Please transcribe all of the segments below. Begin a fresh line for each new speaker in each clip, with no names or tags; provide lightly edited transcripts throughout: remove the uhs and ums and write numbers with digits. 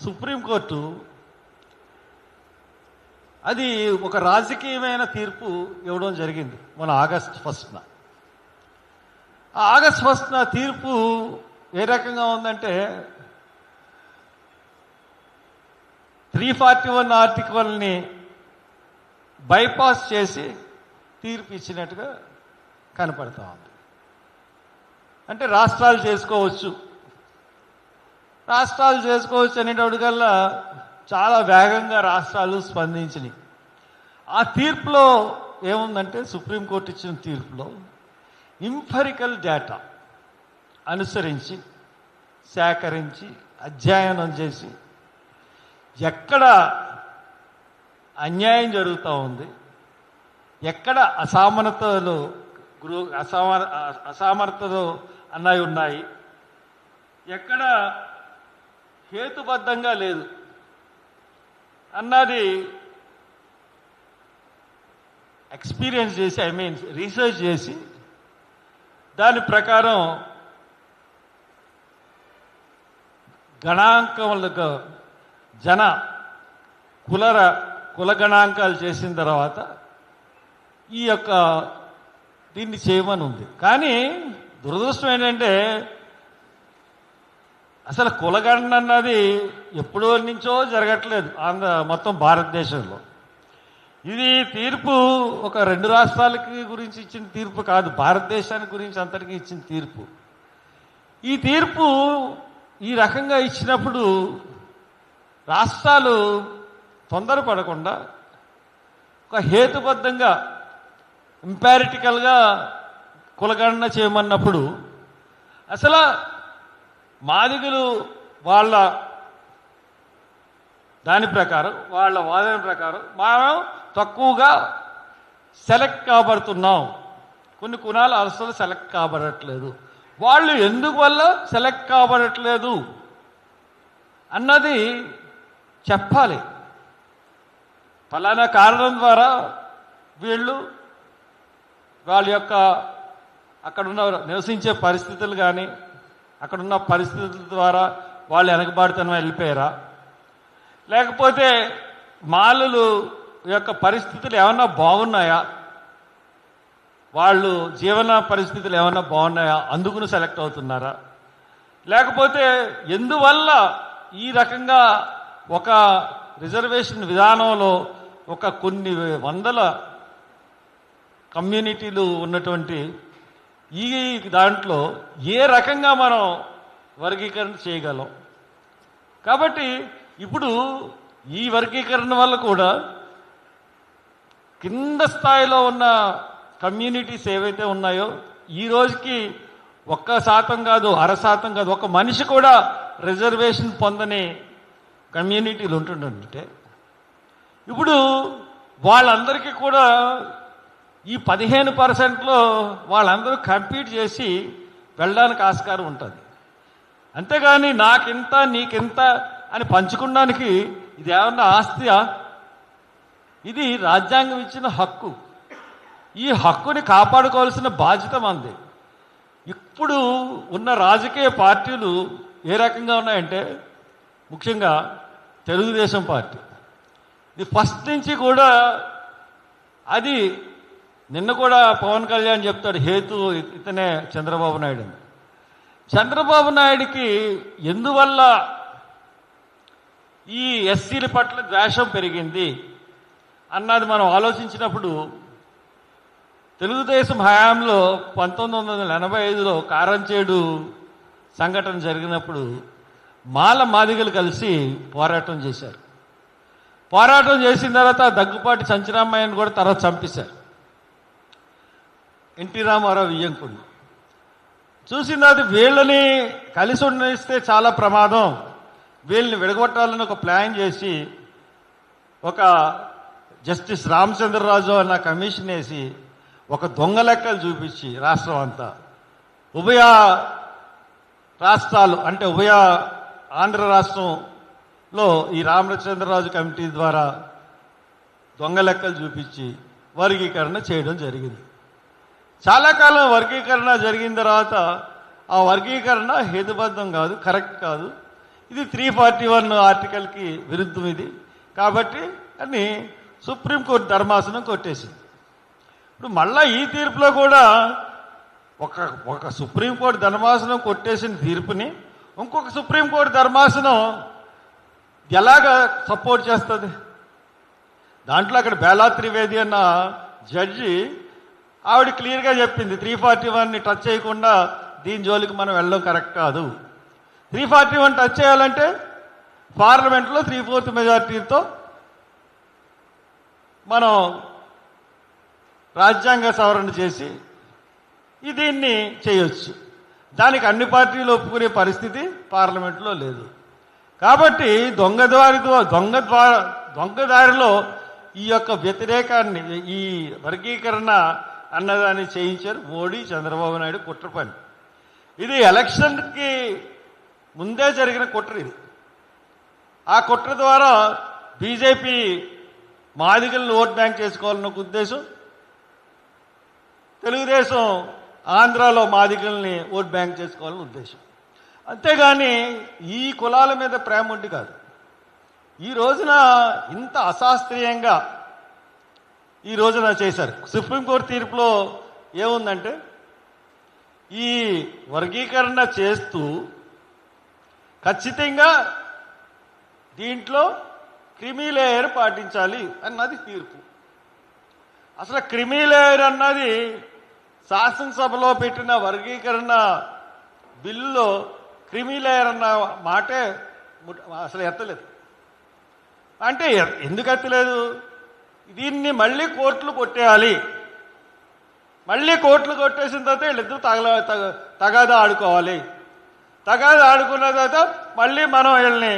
Supreme court అది ఒక రాజకీయమైన తీర్పు ఇవ్వడం జరిగింది మన ఆగస్ట్ 1న. ఆ ఆగస్ట్ 1న తీర్పు ఏ రకంగా ఉందంటే 341 ఆర్టికల్ని బైపాస్ చేసి తీర్పు ఇచ్చినట్టుగా కనపడతా ఉంది. అంటే రాష్ట్రాలు చేసుకోవచ్చు అనేటప్పటికల్లా చాలా వేగంగా రాష్ట్రాలు స్పందించినాయి. ఆ తీర్పులో ఏముందంటే సుప్రీంకోర్టు ఇచ్చిన తీర్పులో ఇంపెరికల్ డేటా అనుసరించి సేకరించి అధ్యయనం చేసి ఎక్కడ అన్యాయం జరుగుతూ ఉంది, ఎక్కడ అసమర్థతలు అన్నవి ఉన్నాయి, ఎక్కడ హేతుబద్ధంగా లేదు అన్నది ఎక్స్పీరియన్స్ చేసి రీసెర్చ్ చేసి దాని ప్రకారం గణాంకములకు కుల గణాంకాలు చేసిన తర్వాత ఈ యొక్క దీన్ని చేయమని ఉంది. కానీ దురదృష్టం ఏంటంటే అసలు కులగణన అన్నది ఎప్పుడో నుంచో జరగట్లేదు మొత్తం భారతదేశంలో. ఇది తీర్పు ఒక 2 రాష్ట్రాలకి గురించి ఇచ్చిన తీర్పు కాదు, భారతదేశానికి గురించి అంతటికీ ఇచ్చిన తీర్పు. ఈ తీర్పు ఈ రకంగా ఇచ్చినప్పుడు రాష్ట్రాలు తొందరపడకుండా ఒక హేతుబద్ధంగా ఇంపారిటికల్గా కులగణన చేయమన్నప్పుడు అసలు మాదిగలు వాళ్ళ దాని ప్రకారం వాళ్ళ వాదన ప్రకారం మనం తక్కువగా సెలెక్ట్ కాబడుతున్నాం, కొన్ని కులాలు అసలు సెలెక్ట్ కాబడట్లేదు, వాళ్ళు ఎందుకు వల్ల సెలెక్ట్ కాబడట్లేదు అన్నది చెప్పాలి. ఫలానా కారణం ద్వారా వాళ్ళ యొక్క అక్కడున్న నివసించే పరిస్థితులు కానీ అక్కడున్న పరిస్థితుల ద్వారా వాళ్ళు వెనకబాటుతనం వెళ్ళిపోయారా, లేకపోతే మాలలు యొక్క పరిస్థితులు ఏమన్నా బాగున్నాయా, వాళ్ళు జీవన పరిస్థితులు ఏమన్నా బాగున్నాయా అందుకుని సెలెక్ట్ అవుతున్నారా, లేకపోతే ఎందువల్ల ఈ రకంగా ఒక రిజర్వేషన్ విధానంలో ఒక కొన్ని వందల కమ్యూనిటీలు ఉన్నటువంటి ఈ దాంట్లో ఏ రకంగా మనం వర్గీకరణ చేయగలం. కాబట్టి ఇప్పుడు ఈ వర్గీకరణ వల్ల కూడా కింద స్థాయిలో ఉన్న కమ్యూనిటీస్ ఏవైతే ఉన్నాయో ఈ రోజుకి 1% కాదు 0.5% కాదు, ఒక మనిషి కూడా రిజర్వేషన్ పొందని కమ్యూనిటీలు ఉంటుంటే ఇప్పుడు వాళ్ళందరికీ కూడా ఈ 15%లో వాళ్ళందరూ కంపీట్ చేసి వెళ్ళడానికి ఆస్కారం ఉంటుంది. అంతేగాని నాకింత నీకింత అని పంచుకోవడానికి ఇది ఏమన్నా ఆస్తియా? ఇది రాజ్యాంగం ఇచ్చిన హక్కు. ఈ హక్కుని కాపాడుకోవాల్సిన బాధ్యత మనది. ఇప్పుడు ఉన్న రాజకీయ పార్టీలు ఏ రకంగా ఉన్నాయంటే ముఖ్యంగా తెలుగుదేశం పార్టీ ఇది ఫస్ట్ నుంచి కూడా అది నిన్న కూడా పవన్ కళ్యాణ్ చెప్తాడు హేతు ఇతనే చంద్రబాబు నాయుడు. చంద్రబాబు నాయుడికి ఎందువల్ల ఈ ఎస్సీల పట్ల ద్వేషం పెరిగింది అన్నది మనం ఆలోచించినప్పుడు తెలుగుదేశం హయాంలో 1985లో కారంచేడు సంఘటన జరిగినప్పుడు మాదిగలు కలిసి పోరాటం చేశారు. పోరాటం చేసిన తర్వాత దగ్గుపాటి సంచిరామయ్యను కూడా తర్వాత చంపేశారు. ఎన్టీ రామారావు వియ్యంకుడు చూసిన తర్వాత వీళ్ళని కలిసి ఉండనిస్తే చాలా ప్రమాదం, వీళ్ళని విడగొట్టాలని ఒక ప్లాన్ చేసి ఒక జస్టిస్ రామచంద్రరాజు అన్న కమిషన్ వేసి ఒక దొంగ లెక్కలు చూపించి రాష్ట్రం అంతా ఉభయ రాష్ట్రాలు అంటే ఉభయ ఆంధ్ర రాష్ట్రంలో ఈ రామచంద్రరాజు కమిటీ ద్వారా దొంగ లెక్కలు చూపించి వర్గీకరణ చేయడం జరిగింది. చాలా కాలం వర్గీకరణ జరిగిన తర్వాత ఆ వర్గీకరణ హేతుబద్ధం కాదు, కరెక్ట్ కాదు. ఇది 341 ఆర్టికల్కి విరుద్ధం ఇది. కాబట్టి అని సుప్రీంకోర్టు ధర్మాసనం కొట్టేసింది. ఇప్పుడు మళ్ళా ఈ తీర్పులో కూడా ఒక సుప్రీంకోర్టు ధర్మాసనం కొట్టేసిన తీర్పుని ఇంకొక సుప్రీంకోర్టు ధర్మాసనం ఎలాగ సపోర్ట్ చేస్తుంది? దాంట్లో అక్కడ బేలా త్రివేది అన్న జడ్జి ఆవిడ క్లియర్గా చెప్పింది 341ని టచ్ చేయకుండా దీని జోలికి మనం వెళ్ళడం కరెక్ట్ కాదు. 341 టచ్ చేయాలంటే పార్లమెంట్లో 3/4 మెజార్టీతో మనం రాజ్యాంగ సవరణ చేసి దీన్ని చేయొచ్చు. దానికి అన్ని పార్టీలు ఒప్పుకునే పరిస్థితి పార్లమెంట్లో లేదు. కాబట్టి దొంగదారిలో ఈ యొక్క వ్యతిరేకాన్ని, ఈ వర్గీకరణ అన్నదాన్ని చేయించారు మోడీ, చంద్రబాబు నాయుడు కుట్ర పని. ఇది ఎలక్షన్కి ముందే జరిగిన కుట్ర ఇది. ఆ కుట్ర ద్వారా బీజేపీ మాదిగలను ఓట్ బ్యాంక్ చేసుకోవాలన్న ఉద్దేశం, తెలుగుదేశం ఆంధ్రాలో మాదిగల్ని ఓట్ బ్యాంక్ చేసుకోవాలని ఉద్దేశం. అంతేగాని ఈ కులాల మీద ప్రేమ ఉండి కాదు. ఈ రోజున ఇంత అశాస్త్రీయంగా ఈ రోజున చేశారు. సుప్రీంకోర్టు తీర్పులో ఏముందంటే ఈ వర్గీకరణ చేస్తూ ఖచ్చితంగా దీంట్లో క్రిమీ లేయర్ పాటించాలి అన్నది తీర్పు. అసలు క్రిమీ లేయర్ అన్నది శాసనసభలో పెట్టిన వర్గీకరణ బిల్లులో క్రిమీ లేయర్ అన్న మాటే అసలు ఎత్తలేదు. అంటే ఎందుకు ఎత్తలేదు? దీన్ని మళ్ళీ కోర్టులు కొట్టేయాలి. మళ్ళీ కోర్టులు కొట్టేసిన తర్వాత వీళ్ళిద్దరూ తగాదా ఆడుకోవాలి. తగాదా ఆడుకున్న తర్వాత మళ్ళీ మనం వీళ్ళని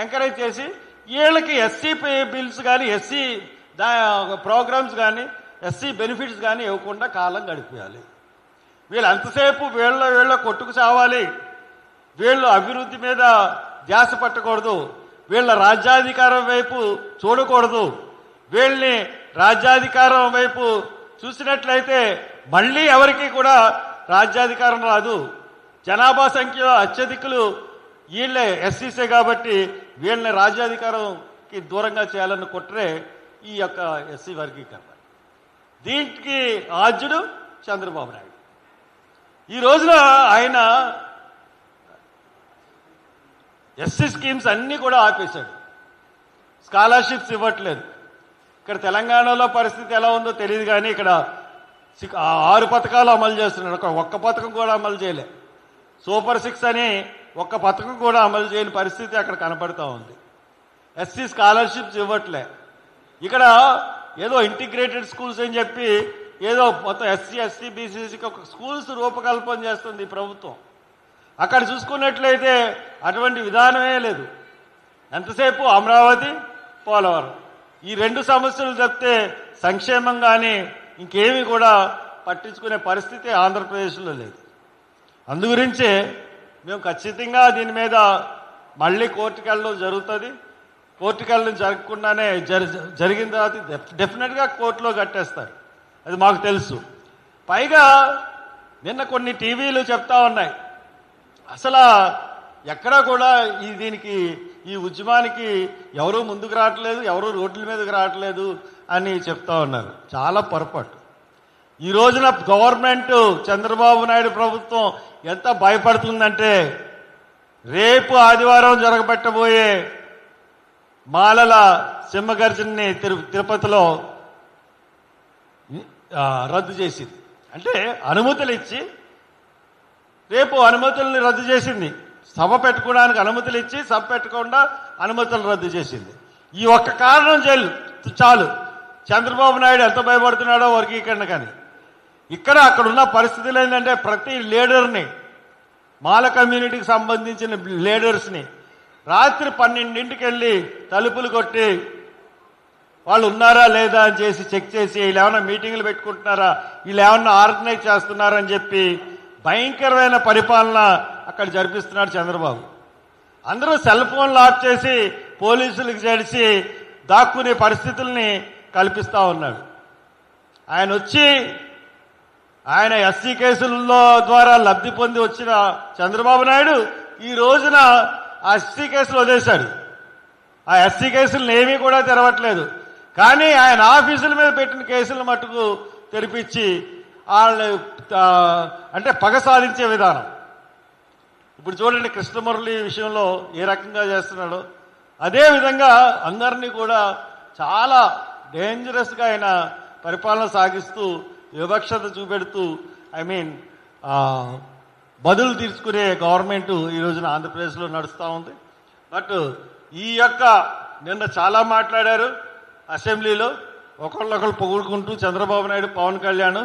ఎంకరేజ్ చేసి వీళ్ళకి ఎస్సీ బిల్స్ కానీ, ఎస్సీ ప్రోగ్రామ్స్ కానీ, ఎస్సీ బెనిఫిట్స్ కానీ ఇవ్వకుండా కాలం గడిపేయాలి. వీళ్ళు అంతసేపు వీళ్ళ కొట్టుకు చావాలి. వీళ్ళు అభివృద్ధి మీద ధ్యాస పట్టకూడదు. వీళ్ళ రాజ్యాధికారం వైపు చూడకూడదు. వీళ్ళని రాజ్యాధికారం వైపు చూసినట్లయితే మళ్ళీ ఎవరికి కూడా రాజ్యాధికారం రాదు. జనాభా సంఖ్య అత్యధికులు వీళ్ళే ఎస్సీసే కాబట్టి వీళ్ళని రాజ్యాధికారంకి దూరంగా చేయాలన్న కుట్రే ఈ యొక్క ఎస్సీ వర్గీకరణ. దీనికి ఆద్యుడు చంద్రబాబు నాయుడు. ఈ రోజున ఆయన ఎస్సీ స్కీమ్స్ అన్నీ కూడా ఆపేశాడు. స్కాలర్షిప్స్ ఇవ్వట్లేదు. ఇక్కడ తెలంగాణలో పరిస్థితి ఎలా ఉందో తెలియదు కానీ ఇక్కడ 6 పథకాలు అమలు చేస్తున్నాడు. ఒక్క పథకం కూడా అమలు చేయలే. సూపర్ 6 అని ఒక్క పథకం కూడా అమలు చేయని పరిస్థితి అక్కడ కనపడుతూ ఉంది. ఎస్సీ స్కాలర్షిప్స్ ఇవ్వట్లే. ఇక్కడ ఏదో ఇంటిగ్రేటెడ్ స్కూల్స్ అని చెప్పి ఏదో మొత్తం ఎస్సీ బీసీసీకి ఒక స్కూల్స్ రూపకల్పన చేస్తుంది ప్రభుత్వం. అక్కడ చూసుకున్నట్లయితే అటువంటి విధానమే లేదు. ఎంతసేపు అమరావతి, పోలవరం ఈ 2 సమస్యలు చెప్తే సంక్షేమం కానీ ఇంకేమీ కూడా పట్టించుకునే పరిస్థితి ఆంధ్రప్రదేశ్లో లేదు. అందుగురించే మేము ఖచ్చితంగా దీని మీద మళ్ళీ కోర్టుకు వెళ్ళడం జరుగుతుంది. కోర్టుకు వెళ్ళడం జరగకుండానే జరిగిన తర్వాత డెఫినెట్గా కోర్టులో కట్టేస్తారు. అది మాకు తెలుసు. పైగా నిన్న కొన్ని టీవీలు చెప్తా ఉన్నాయి అసలు ఎక్కడా కూడా దీనికి ఈ ఉద్యమానికి ఎవరూ ముందుకు రావట్లేదు, ఎవరూ రోడ్ల మీదకి రావట్లేదు అని చెప్తా ఉన్నారు. చాలా పొరపాటు. ఈ రోజున గవర్నమెంట్ చంద్రబాబు నాయుడు ప్రభుత్వం ఎంత భయపడుతుందంటే రేపు ఆదివారం జరగబెట్టబోయే మాలల సింహగర్జనని తిరుపతిలో రద్దు చేసింది. అంటే అనుమతులు ఇచ్చి రేపు అనుమతుల్ని రద్దు చేసింది. సభ పెట్టుకోవడానికి అనుమతులు ఇచ్చి సభ పెట్టకుండా అనుమతులు రద్దు చేసింది. ఈ ఒక్క కారణం చాలు చంద్రబాబు నాయుడు ఎంత భయపడుతున్నాడో వర్గీకరణ. కానీ అక్కడున్న పరిస్థితులు ఏంటంటే ప్రతి లీడర్ని, మాల కమ్యూనిటీకి సంబంధించిన లీడర్స్ని రాత్రి 12ంటికి వెళ్ళి తలుపులు కొట్టి వాళ్ళు ఉన్నారా లేదా అని చేసి చెక్ చేసి వీళ్ళు ఏమన్నా మీటింగ్లు పెట్టుకుంటున్నారా, వీళ్ళు ఏమన్నా ఆర్గనైజ్ చేస్తున్నారా అని చెప్పి భయంకరమైన పరిపాలన అక్కడ జరిపిస్తున్నాడు చంద్రబాబు. అందరూ సెల్ ఫోన్లు ఆఫ్ చేసి పోలీసులకు జడిసి దాక్కునే పరిస్థితుల్ని కల్పిస్తూ ఉన్నాడు. ఆయన ఎస్సీ కేసుల్లో ద్వారా లబ్ధి పొంది వచ్చిన చంద్రబాబు నాయుడు ఈ రోజున ఆ ఎస్సీ కేసులు వదిలేశాడు. ఆ ఎస్సీ కేసులను ఏమీ కూడా తెరవట్లేదు. కానీ ఆయన ఆఫీసుల మీద పెట్టిన కేసులు మట్టుకు తెరిపించి వాళ్ళు అంటే పగ సాధించే విధానం. ఇప్పుడు చూడండి కృష్ణమురళి విషయంలో ఏ రకంగా చేస్తున్నాడో అదేవిధంగా అందరినీ కూడా చాలా డేంజరస్గా ఆయన పరిపాలన సాగిస్తూ వివక్షత చూపెడుతూ బదులు తీర్చుకునే గవర్నమెంట్ ఈ రోజున ఆంధ్రప్రదేశ్లో నడుస్తూ ఉంది. బట్ ఈ యొక్క నిన్న చాలా మాట్లాడారు అసెంబ్లీలో, ఒకళ్ళొకళ్ళు పొగుడుకుంటూ చంద్రబాబు నాయుడు, పవన్ కళ్యాణ్.